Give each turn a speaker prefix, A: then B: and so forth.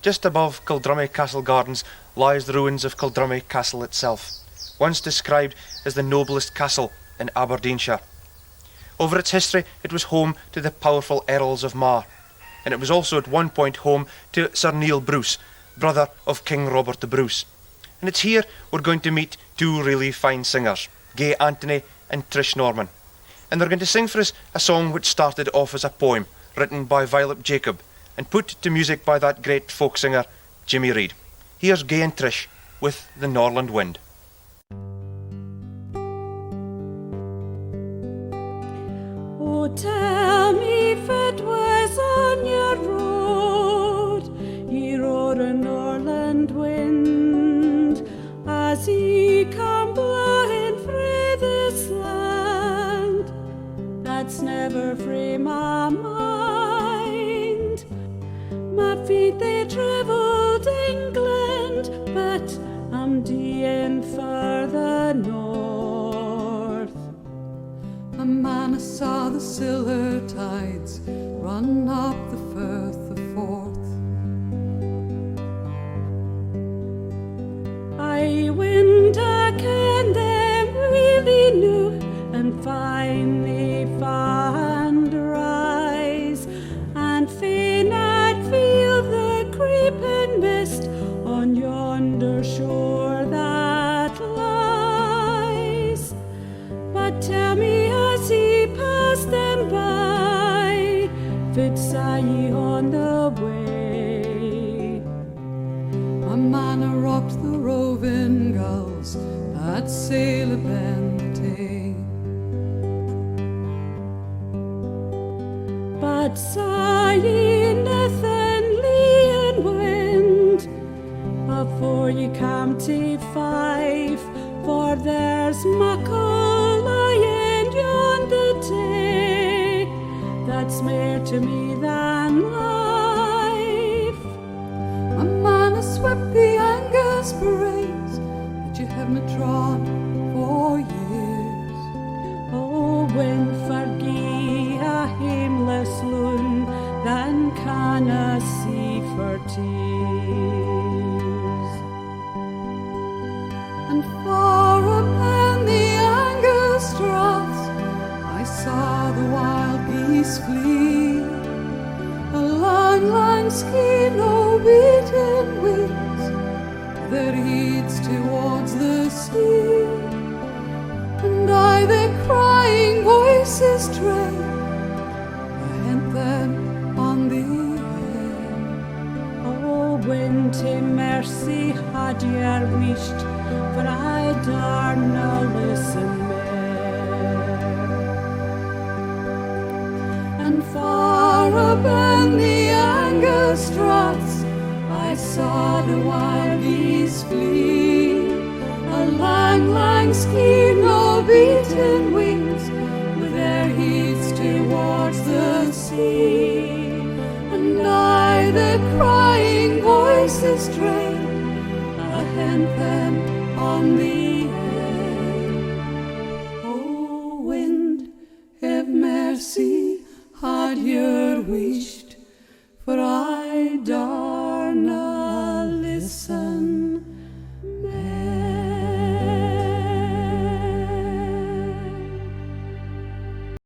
A: Just above Kildrummie Castle Gardens lies the ruins of Kildrummie Castle itself, once described as the noblest castle in Aberdeenshire. Over its history, it was home to the powerful Earls of Mar, and it was also at one point home to Sir Neil Bruce, brother of King Robert the Bruce. And it's here we're going to meet two really fine singers, Gaye Anthony and Trish Norman. And they're going to sing for us a song which started off as a poem written by Violet Jacob and put to music by that great folk singer Jimmy Reid. Here's Gaye and Trish with The Norland Wind.
B: Oh, tell me if it was on your road, ye rode a Norland wind, as ye come blowing frae this land, that's never frae my mind. My feet they travelled England, but I'm deeing for the north.
C: A man saw the silver tides run up the Firth of Forth.
B: I went a ken them really new and finally found rise, and fain I'd feel the creeping mist on yonder shore that lies. But tell me as he passed them by, fit saw ye on the way.
C: A man rocked the roving gulls that sail a Benetay.
B: But saw ye nothing lee and wind afore ye come to Fife, for there's muckle lying yonder day that's mair to me than life.
C: A man swept the Angus parades that you have me drawn for years.
B: Oh, when forgie a hameless loon, then can I see for tears.
C: And far up in the Angus troughs I saw the wild geese flee, a long, long skein of beaten wings, their heads towards the sea. And I their crying voices train, I hent them on the air.
B: Oh, when to mercy had ye wished, for I darna listen mair.
C: And far up in the Angus troughs I saw the wild geese flee, a long, long skein of beaten wings, with their heads towards the sea. And I their crying voices train, I hent them on the air. Oh, wind, have mercy, had ye wished, for I darna listen.